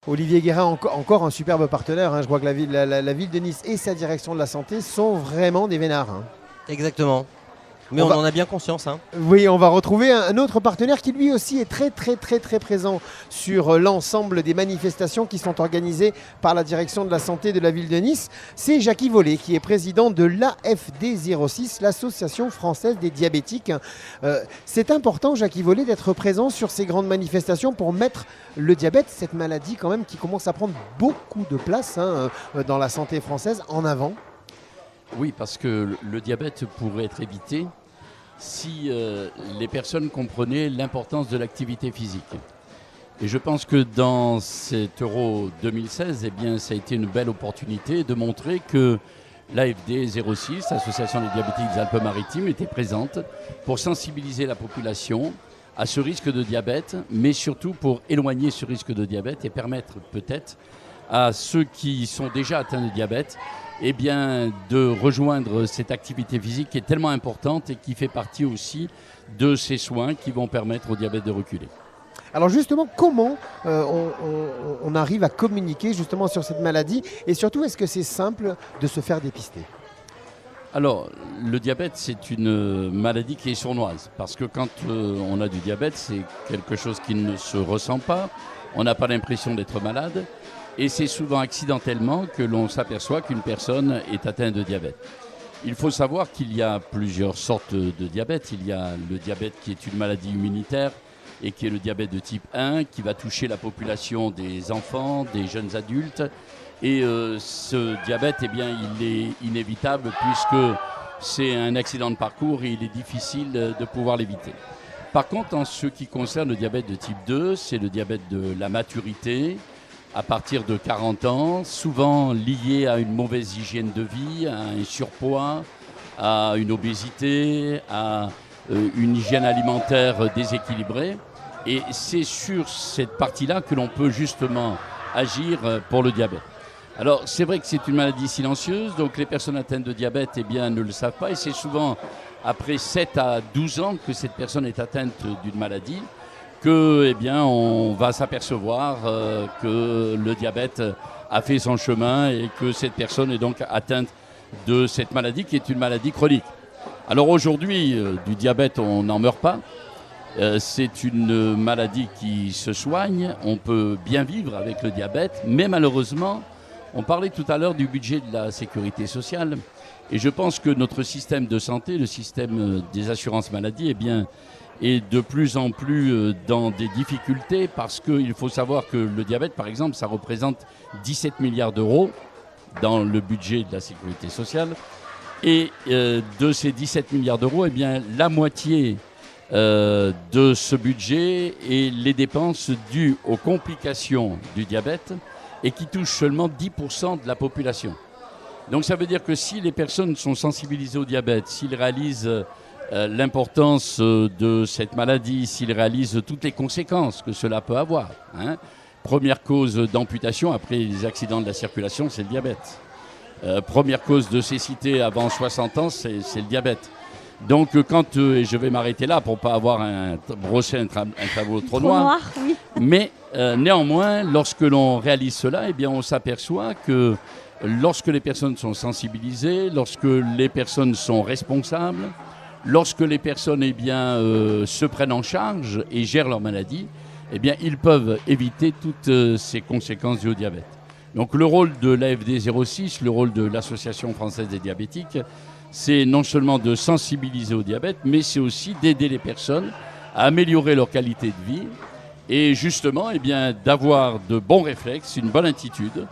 Olivier Guérin, encore un superbe partenaire, hein. Je crois que la ville de Nice et sa direction de la santé sont vraiment des vénards, hein. Exactement. Mais on en a bien conscience, hein. Oui, on va retrouver un autre partenaire qui lui aussi est très présent sur l'ensemble des manifestations qui sont organisées par la direction de la santé de la ville de Nice. C'est Jackie Vollet qui est président de l'AFD06, l'Association française des diabétiques. C'est important, Jackie Vollet, d'être présent sur ces grandes manifestations pour mettre le diabète, cette maladie quand même qui commence à prendre beaucoup de place, hein, dans la santé française, en avant. Oui, parce que le diabète pourrait être évité si les personnes comprenaient l'importance de l'activité physique. Et je pense que dans cet Euro 2016, eh bien, ça a été une belle opportunité de montrer que l'AFD 06, l'Association des diabétiques des Alpes-Maritimes, était présente pour sensibiliser la population à ce risque de diabète, mais surtout pour éloigner ce risque de diabète et permettre peut-être à ceux qui sont déjà atteints de diabète eh bien, de rejoindre cette activité physique qui est tellement importante et qui fait partie aussi de ces soins qui vont permettre au diabète de reculer. Alors justement, comment on arrive à communiquer justement sur cette maladie et surtout, est-ce que c'est simple de se faire dépister? Alors, le diabète, c'est une maladie qui est sournoise parce que quand on a du diabète, c'est quelque chose qui ne se ressent pas, on n'a pas l'impression d'être malade. Et c'est souvent accidentellement que l'on s'aperçoit qu'une personne est atteinte de diabète. Il faut savoir qu'il y a plusieurs sortes de diabète. Il y a le diabète qui est une maladie immunitaire et qui est le diabète de type 1 qui va toucher la population des enfants, des jeunes adultes. Et ce diabète, eh bien, il est inévitable puisque c'est un accident de parcours et il est difficile de pouvoir l'éviter. Par contre, en ce qui concerne le diabète de type 2, c'est le diabète de la maturité, à partir de 40 ans, souvent lié à une mauvaise hygiène de vie, à un surpoids, à une obésité, à une hygiène alimentaire déséquilibrée. Et c'est sur cette partie-là que l'on peut justement agir pour le diabète. Alors c'est vrai que c'est une maladie silencieuse, donc les personnes atteintes de diabète eh bien, ne le savent pas et c'est souvent après 7 à 12 ans que cette personne est atteinte d'une maladie que, eh bien, on va s'apercevoir que le diabète a fait son chemin et que cette personne est donc atteinte de cette maladie qui est une maladie chronique. Alors aujourd'hui, du diabète, on n'en meurt pas. C'est une maladie qui se soigne. On peut bien vivre avec le diabète, mais malheureusement, on parlait tout à l'heure du budget de la sécurité sociale. Et je pense que notre système de santé, le système des assurances maladie, eh bien, est de plus en plus dans des difficultés parce qu'il faut savoir que le diabète, par exemple, ça représente 17 milliards d'euros dans le budget de la sécurité sociale. Et de ces 17 milliards d'euros, eh bien, la moitié de ce budget est les dépenses dues aux complications du diabète et qui touchent seulement 10% de la population. Donc ça veut dire que si les personnes sont sensibilisées au diabète, s'ils réalisent l'importance de cette maladie, s'ils réalisent toutes les conséquences que cela peut avoir, hein. Première cause d'amputation après les accidents de la circulation, c'est le diabète. Première cause de cécité avant 60 ans, c'est le diabète. Donc quand, et je vais m'arrêter là pour ne pas avoir brosser un tableau trop noir, oui. Mais néanmoins, lorsque l'on réalise cela, eh bien, on s'aperçoit que lorsque les personnes sont sensibilisées, lorsque les personnes sont responsables, lorsque les personnes eh bien, se prennent en charge et gèrent leur maladie, eh bien, ils peuvent éviter toutes ces conséquences dues au diabète. Donc le rôle de l'AFD 06, le rôle de l'Association française des diabétiques, c'est non seulement de sensibiliser au diabète, mais c'est aussi d'aider les personnes à améliorer leur qualité de vie et justement eh bien, d'avoir de bons réflexes, une bonne attitude,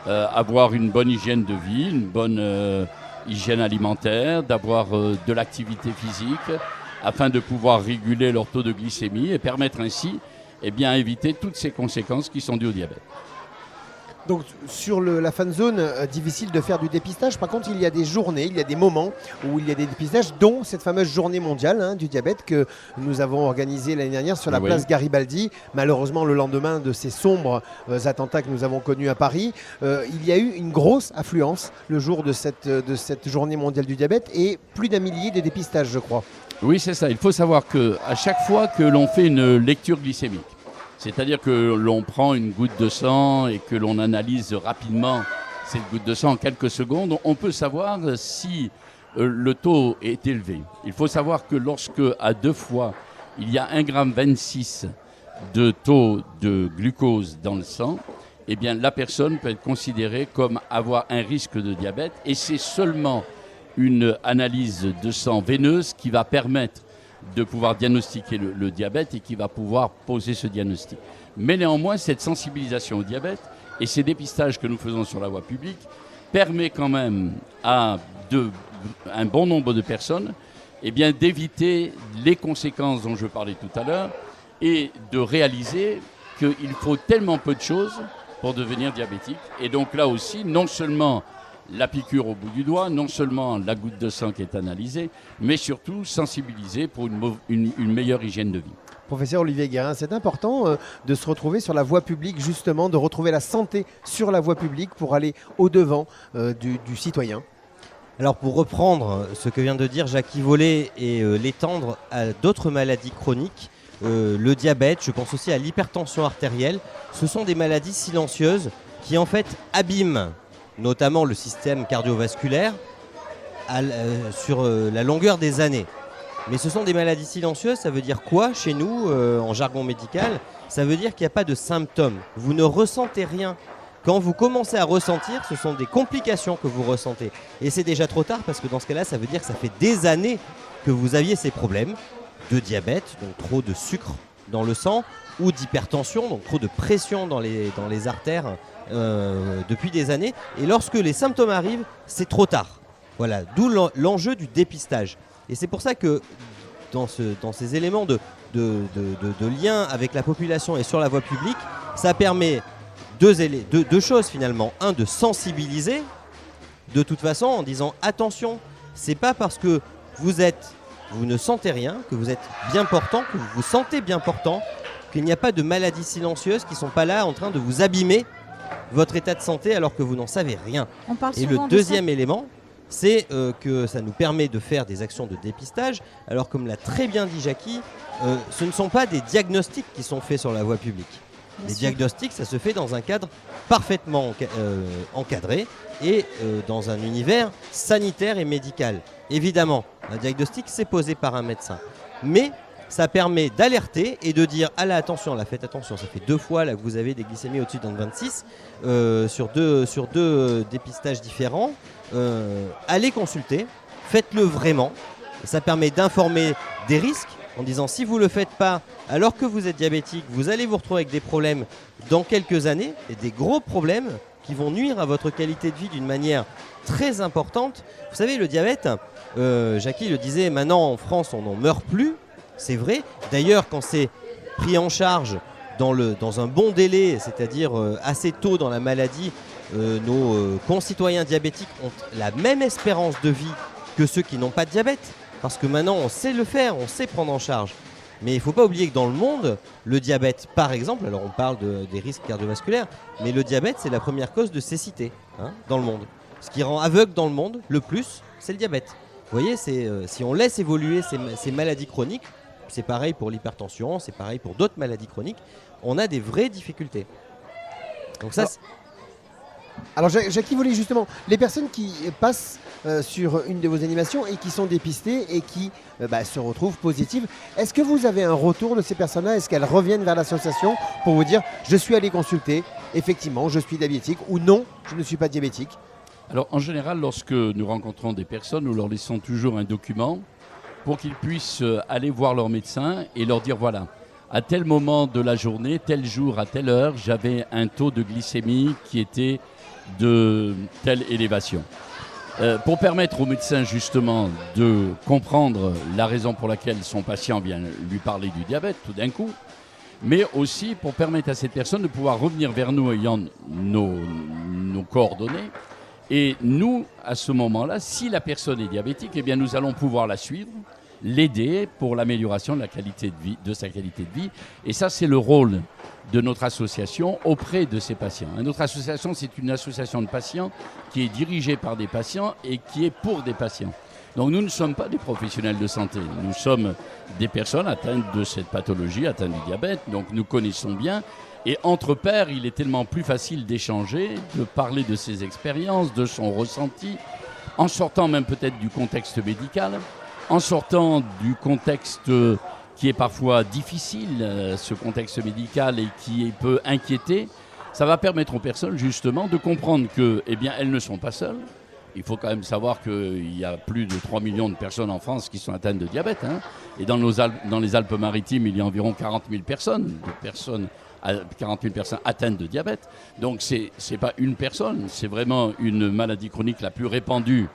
avoir une bonne hygiène de vie, une bonne hygiène alimentaire, d'avoir de l'activité physique afin de pouvoir réguler leur taux de glycémie et permettre ainsi eh bien, éviter toutes ces conséquences qui sont dues au diabète. Donc sur la fan zone, difficile de faire du dépistage. Par contre, il y a des journées, il y a des moments où il y a des dépistages, dont cette fameuse journée mondiale du diabète que nous avons organisée l'année dernière sur la place Garibaldi. Malheureusement, le lendemain de ces sombres attentats que nous avons connus à Paris, il y a eu une grosse affluence le jour de cette journée mondiale du diabète et plus d'1 millier de dépistages, je crois. Oui, c'est ça. Il faut savoir qu'à chaque fois que l'on fait une lecture glycémique, C'est-à-dire que l'on prend une goutte de sang et que l'on analyse rapidement cette goutte de sang en quelques secondes, on peut savoir si le taux est élevé. Il faut savoir que lorsque à 2 fois il y a 1,26 g de taux de glucose dans le sang, eh bien la personne peut être considérée comme avoir un risque de diabète, et c'est seulement une analyse de sang veineuse qui va permettre de pouvoir diagnostiquer le diabète et qui va pouvoir poser ce diagnostic. Mais néanmoins, cette sensibilisation au diabète et ces dépistages que nous faisons sur la voie publique permet quand même à un bon nombre de personnes eh bien, d'éviter les conséquences dont je parlais tout à l'heure et de réaliser qu'il faut tellement peu de choses pour devenir diabétique. Et donc là aussi, non seulement la piqûre au bout du doigt, non seulement la goutte de sang qui est analysée, mais surtout sensibiliser pour une meilleure hygiène de vie. Professeur Olivier Guérin, c'est important de se retrouver sur la voie publique, justement, de retrouver la santé sur la voie publique pour aller au-devant du citoyen. Alors pour reprendre ce que vient de dire Jackie Vollet et l'étendre à d'autres maladies chroniques, le diabète, je pense aussi à l'hypertension artérielle, ce sont des maladies silencieuses qui en fait abîment notamment le système cardiovasculaire sur la longueur des années. Mais ce sont des maladies silencieuses, ça veut dire quoi chez nous, en jargon médical? Ça veut dire qu'il n'y a pas de symptômes. Vous ne ressentez rien. Quand vous commencez à ressentir, ce sont des complications que vous ressentez. Et c'est déjà trop tard parce que dans ce cas-là, ça veut dire que ça fait des années que vous aviez ces problèmes de diabète, donc trop de sucre dans le sang, ou d'hypertension, donc trop de pression dans les artères depuis des années. Et lorsque les symptômes arrivent, c'est trop tard. Voilà, d'où l'enjeu du dépistage. Et c'est pour ça que dans ces éléments de lien avec la population et sur la voie publique, ça permet deux choses finalement. Un, de sensibiliser de toute façon en disant attention, c'est pas parce que vous ne sentez rien, que vous êtes bien portant, que vous vous sentez bien portant, qu'il n'y a pas de maladies silencieuses qui ne sont pas là en train de vous abîmer votre état de santé alors que vous n'en savez rien. Et le deuxième élément, c'est que ça nous permet de faire des actions de dépistage. Alors comme l'a très bien dit Jackie, ce ne sont pas des diagnostics qui sont faits sur la voie publique. Les diagnostics, ça se fait dans un cadre parfaitement encadré et dans un univers sanitaire et médical. Évidemment, un diagnostic, c'est posé par un médecin. Mais ça permet d'alerter et de dire ah là, attention, là, faites attention, ça fait 2 fois là, que vous avez des glycémies au-dessus d'un 26 sur deux dépistages différents. Allez consulter, faites-le vraiment. Ça permet d'informer des risques en disant si vous ne le faites pas alors que vous êtes diabétique, vous allez vous retrouver avec des problèmes dans quelques années, et des gros problèmes qui vont nuire à votre qualité de vie d'une manière très importante. Vous savez, le diabète, Jackie le disait, maintenant en France on n'en meurt plus, c'est vrai. D'ailleurs, quand c'est pris en charge dans un bon délai, c'est-à-dire assez tôt dans la maladie, nos concitoyens diabétiques ont la même espérance de vie que ceux qui n'ont pas de diabète. Parce que maintenant, on sait le faire, on sait prendre en charge. Mais il ne faut pas oublier que dans le monde, le diabète, par exemple, alors on parle des risques cardiovasculaires, mais le diabète, c'est la première cause de cécité dans le monde. Ce qui rend aveugle dans le monde, le plus, c'est le diabète. Vous voyez, si on laisse évoluer ces maladies chroniques, c'est pareil pour l'hypertension, c'est pareil pour d'autres maladies chroniques, on a des vraies difficultés. Donc ça, alors Jackie Vollet, justement, les personnes qui passent sur une de vos animations et qui sont dépistées et qui se retrouvent positives, est-ce que vous avez un retour de ces personnes-là? Est-ce qu'elles reviennent vers l'association pour vous dire je suis allé consulter, effectivement je suis diabétique, ou non, je ne suis pas diabétique? Alors en général, lorsque nous rencontrons des personnes, nous leur laissons toujours un document pour qu'ils puissent aller voir leur médecin et leur dire voilà, à tel moment de la journée, tel jour, à telle heure, j'avais un taux de glycémie qui était de telle élévation. Pour permettre au médecin justement de comprendre la raison pour laquelle son patient vient lui parler du diabète tout d'un coup, mais aussi pour permettre à cette personne de pouvoir revenir vers nous ayant nos coordonnées. Et nous, à ce moment-là, si la personne est diabétique, eh bien nous allons pouvoir la suivre, l'aider pour l'amélioration de la qualité de vie, de sa qualité de vie. Et ça, c'est le rôle de notre association auprès de ces patients. Et notre association, c'est une association de patients qui est dirigée par des patients et qui est pour des patients. Donc nous ne sommes pas des professionnels de santé, nous sommes des personnes atteintes de cette pathologie, atteintes du diabète, donc nous connaissons bien. Et entre pairs, il est tellement plus facile d'échanger, de parler de ses expériences, de son ressenti, en sortant même peut-être du contexte médical, en sortant du contexte qui est parfois difficile, ce contexte médical, et qui peut inquiéter. Ça va permettre aux personnes justement de comprendre que, eh bien, elles ne sont pas seules. Il faut quand même savoir qu'il y a plus de 3 millions de personnes en France qui sont atteintes de diabète. Et dans les Alpes-Maritimes, il y a environ 40 000 personnes, 40 000 personnes atteintes de diabète. Donc c'est pas une personne, c'est vraiment une maladie chronique la plus répandue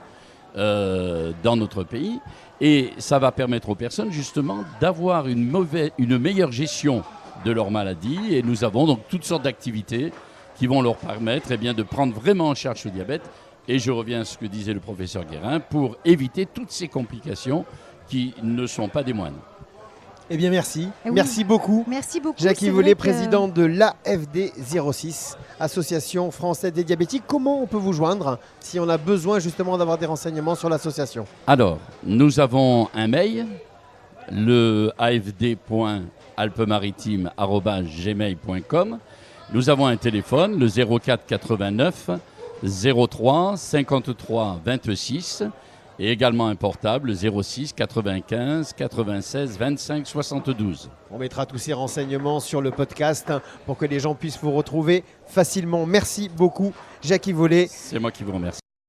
dans notre pays. Et ça va permettre aux personnes justement d'avoir une meilleure gestion de leur maladie. Et nous avons donc toutes sortes d'activités qui vont leur permettre de prendre vraiment en charge ce diabète. Et je reviens à ce que disait le professeur Guérin, pour éviter toutes ces complications qui ne sont pas des moindres. Eh bien, merci. Oui. Merci beaucoup. Merci beaucoup. Jackie C'est Vollet, vrai que- président de l'AFD 06, Association française des diabétiques. Comment on peut vous joindre si on a besoin justement d'avoir des renseignements sur l'association? Alors, nous avons un mail, le afd.alpemaritime@gmail.com. Nous avons un téléphone, le 04 89 03 53 26, et également un portable, 06 95 96 25 72. On mettra tous ces renseignements sur le podcast pour que les gens puissent vous retrouver facilement. Merci beaucoup, Jackie Vollet. C'est moi qui vous remercie.